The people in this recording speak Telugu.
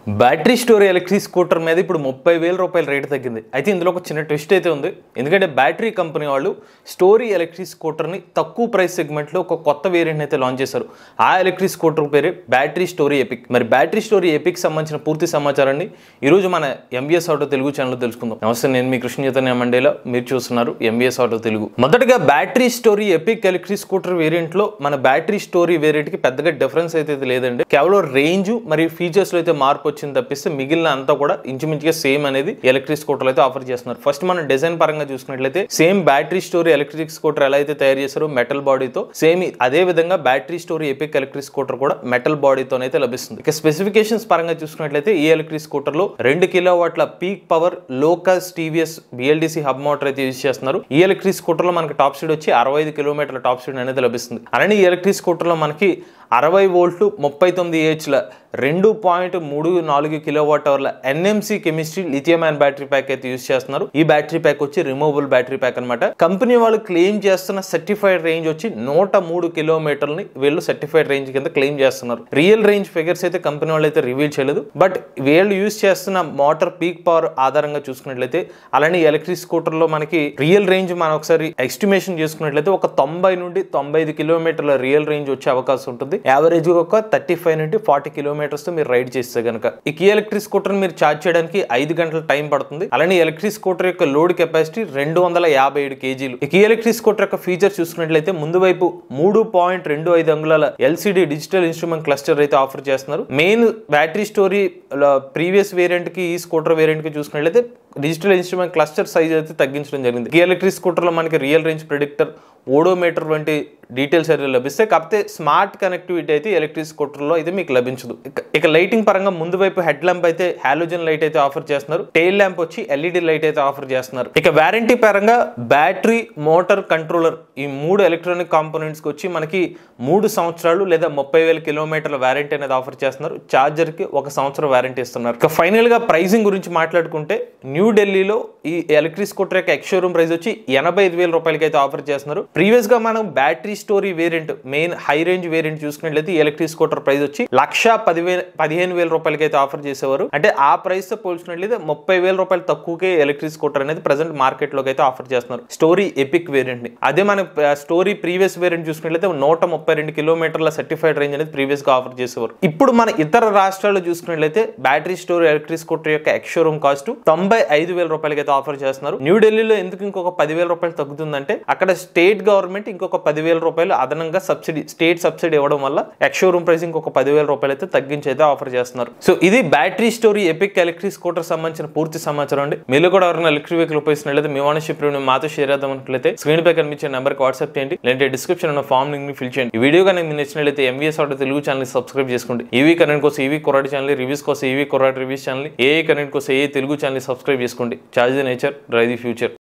బ్యాటరీ స్టోరీ ఎలక్ట్రిక్ స్కూటర్ మీద ఇప్పుడు 30,000 రూపాయల రేటు తగ్గింది. అయితే ఇందులో ఒక చిన్న ట్విస్ట్ అయితే ఉంది. ఎందుకంటే బ్యాటరీ కంపెనీ వాళ్ళు స్టోరీ ఎలక్ట్రిక్ స్కూటర్ని తక్కువ ప్రైస్ సెగ్మెంట్లో ఒక కొత్త వేరియంట్ అయితే లాంచ్ చేశారు. ఆ ఎలక్ట్రిక్ స్కూటర్ పేరే బ్యాటరీ స్టోరీ ఎపిక్. మరి బ్యాటరీ స్టోరీ ఎపిక్ సంబంధించిన పూర్తి సమాచారాన్ని ఈరోజు మన ఎంవీఎస్ ఆటో తెలుగు ఛానల్లో తెలుసుకుందాం. నమస్తే, నేను మీ కృష్ణ చైతన్య మండేలా, మీరు చూస్తున్నారు ఎంవీఎస్ ఆటో తెలుగు. మొదటగా battery story epic electric scooter వేరియంట్లో మన బ్యాటరీ స్టోరీ వేరియంట్కి పెద్దగా డిఫరెన్స్ అయితే లేదండి. కేవలం రేంజ్ మరియు ఫీచర్స్లో అయితే మార్పు వచ్చింది తప్పిస్తే మిగిలిన అంతా కూడా ఇంచుమించుగా సేమ్ అనేది ఎలక్ట్రిక్ స్కూటర్ అయితే ఆఫర్ చేస్తున్నారు. ఫస్ట్ మనం డిజైన్ పరంగా చూసుకున్నట్లయితే same battery story electric scooter ఎలా అయితే తయారు చేశారో మెటల్ బాడీతో సేమ్ అదే విధంగా battery story epic electric scooter కూడా మెటల్ బాడీతో అయితే లభిస్తుంది. ఇక స్పెసిఫికేషన్స్ పరంగా చూసుకున్నట్లయితే ఈ ఎలక్ట్రిక్ స్కూటర్ లో 2 కిలోవాట్ల peak power locus TVS BLDC hub motor అయితే యూజ్ చేస్తున్నారు. ఈ ఎలక్ట్రిక్ స్కూటర్ లో మనకి టాప్ స్పీడ్ వచ్చి 65 కిలోమీటర్ల టాప్ స్పీడ్ అనేది లభిస్తుంది. అలానే ఈ ఎలక్ట్రిక్ స్కూటర్ లో మనకి 60 వోల్ట్లు 39 Hల 2.34 కిలోవాట్ అవర్ల NMC chemistry lithium ion battery pack అయితే యూజ్ చేస్తున్నారు. ఈ బ్యాటరీ ప్యాక్ వచ్చి రిమూవబుల్ బ్యాటరీ ప్యాక్ అనమాట. కంపెనీ వాళ్ళు క్లెయిమ్ చేస్తున్న సర్టిఫైడ్ రేంజ్ వచ్చి 103 కిలోమీటర్ని వీళ్ళు సర్టిఫైడ్ రేంజ్ కింద క్లెయిమ్ చేస్తున్నారు. రియల్ రేంజ్ ఫిగర్స్ అయితే కంపెనీ వాళ్ళు అయితే రివీల్ చేయలేదు. బట్ వీళ్ళు యూజ్ చేస్తున్న మోటార్ పీక్ పవర్ ఆధారంగా చూసుకున్నట్లయితే అలానే ఎలక్ట్రిక్ స్కూటర్ లో మనకి రియల్ రేంజ్ మనం ఒకసారి ఎస్టిమేషన్ చేసుకున్నట్లయితే ఒక 90 నుండి 95 కిలోమీటర్ల రియల్ రేంజ్ వచ్చే అవకాశం ఉంటుంది. యావరేజ్ ఒక 35 నుండి 40 కిలోమీటర్స్ తో మీరు రైడ్ చేస్తే కనుక ఈ ఎలక్ట్రిక్ స్కూటర్ మీరు ఛార్జ్ చేయడానికి 5 గంటల టైం పడుతుంది. అలానే ఎలక్ట్రిక్ స్కూటర్ యొక్క లోడ్ కెపాసిటీ 257 కేజీలు. ఈ ఎలక్ట్రిక్ స్కూటర్ యొక్క ఫీచర్స్ చూసుకున్నట్లయితే ముందు వైపు 3.25 అంగుళాల LCD డిజిటల్ ఇన్స్ట్రుమెంట్ క్లస్టర్ అయితే ఆఫర్ చేస్తున్నారు. Main battery story previous variant కి ఈ స్కూటర్ వేరియంట్ కి చూసుకున్నట్లయితే డిజిటల్ ఇన్స్ట్రుమెంట్ క్లస్టర్ సైజ్ అయితే తగ్గించడం జరిగింది. ఈ ఎలక్ట్రిక్ స్కూటర్ లో మనకి రియల్ రేంజ్ ప్రిడిక్టర్, ఓడోమీటర్ వంటి డీటెయిల్స్ అయితే లభిస్తాయి. కాకపోతే స్మార్ట్ కనెక్టివిటీ అయితే ఎలక్ట్రిక్ స్కూటర్ లో అయితే మీకు లభించదు. ఇక లైటింగ్ పరంగా ముందు వైపు హెడ్ ల్యాంప్ అయితే హాలోజన్ లైట్ అయితే ఆఫర్ చేస్తున్నారు. టైల్ ల్యాంప్ వచ్చి LED లైట్ అయితే ఆఫర్ చేస్తున్నారు. ఇక వారంటీ పరంగా బ్యాటరీ, మోటార్, కంట్రోలర్ ఈ 3 ఎలక్ట్రానిక్ కాంపోనెంట్స్ కి వచ్చి మనకి 3 సంవత్సరాలు లేదా 30,000 కిలోమీటర్ల వారంటీ అనేది ఆఫర్ చేస్తున్నారు. చార్జర్ కి 1 సంవత్సరం వారంటీ ఇస్తున్నారు. ఇక ఫైనల్ గా ప్రైసింగ్ గురించి మాట్లాడుకుంటే న్యూఢిల్లీలో ఈ ఎలక్ట్రిక్ స్కూటర్ యొక్క ఎక్స్ షోరూమ్ ప్రైస్ వచ్చి 85,000 రూపాయలకి అయితే ఆఫర్ చేస్తున్నారు. ప్రీవియస్ గా మనం battery story variant main high range variant చూసుకున్నట్లయితే ఎలక్ట్రిక్ స్కూటర్ ప్రైస్ వచ్చి 1,15,000 రూపాయలకి అయితే ఆఫర్ చేసేవారు. అంటే ఆ ప్రైస్ తో పోల్చుకున్నట్లయితే 30,000 రూపాయలు తక్కువకే ఎలక్ట్రిక్ స్కూటర్ అనేది ప్రెసెంట్ మార్కెట్ లోకి అయితే ఆఫర్ చేస్తున్నారు స్టోరీ ఎపిక్ వేరియంట్ ని. అదే మన స్టోరీ ప్రీవియస్ వేరియంట్ చూసుకున్నట్లయితే 132 కిలోమీటర్ల సర్టిఫైడ్ రేంజ్ అనేది ప్రీవియస్ గా ఆఫర్ చేసేవారు. ఇప్పుడు మన ఇతర రాష్ట్రాల్లో చూసుకున్నట్లయితే బ్యాటరీ స్టోరీ ఎలక్ట్రిక్ స్కూటర్ యొక్క ఎక్స్ షోరూమ్ కాస్ట్ 95,000 రూపాయలకి అయితే ఆఫర్ చేస్తున్నారు. న్యూఢిల్లీలో ఎందుకు ఇంకొక 10,000 రూపాయలు తగ్గుతుందంటే అక్కడ స్టేట్ గవర్నమెంట్ ఇంకొక 10,000 రూపాయలు అదనంగా సబ్సిడీ, స్టేట్ సబ్సిడీ ఇవ్వడం వల్ల ఎక్స్ షోరూమ్ ప్రైస్ ఇంకొక 10,000 రూపాయలు అయితే తగ్గించి అయితే ఆఫర్ చేస్తున్నారు. సో ఇది battery story epic electric scooter సంబంధించిన పూర్తి సమాచారం అండి. మీరు కూడా ఎవరైనా ఎలక్ట్రిక్ వెహికల్ ఉపయోగిస్తున్నట్లయితే మీ ఓనర్షిప్ రివ్యూ మాతో షేర్ చేద్దాం అనుకున్నట్లయితే స్క్రీన్ పై కనిపించే నెంబర్కి వాట్సాప్ చేయండి, లేదంటే డిస్క్రిప్షన్ ఉన్న ఫామ్ లింక్ ని ఫిల్ చేయండి. ఈ వీడియో కానీ మీకు నచ్చినట్లయితే MVS auto Telugu channel subscribe చేసుకోండి. ఈవీ కరెంట్ కోసం ఈవీ కొరాటి ఛానల్, రివ్యూస్ కోసం ఈవీ కొరాటి రివ్యూస్ ఛానల్, ఏఐ కరెంట్ కోసం ఏఐ తెలుగు ఛానల్ సబ్స్క్రైబ్ చేసుకోండి. Charge the nature, drive the future.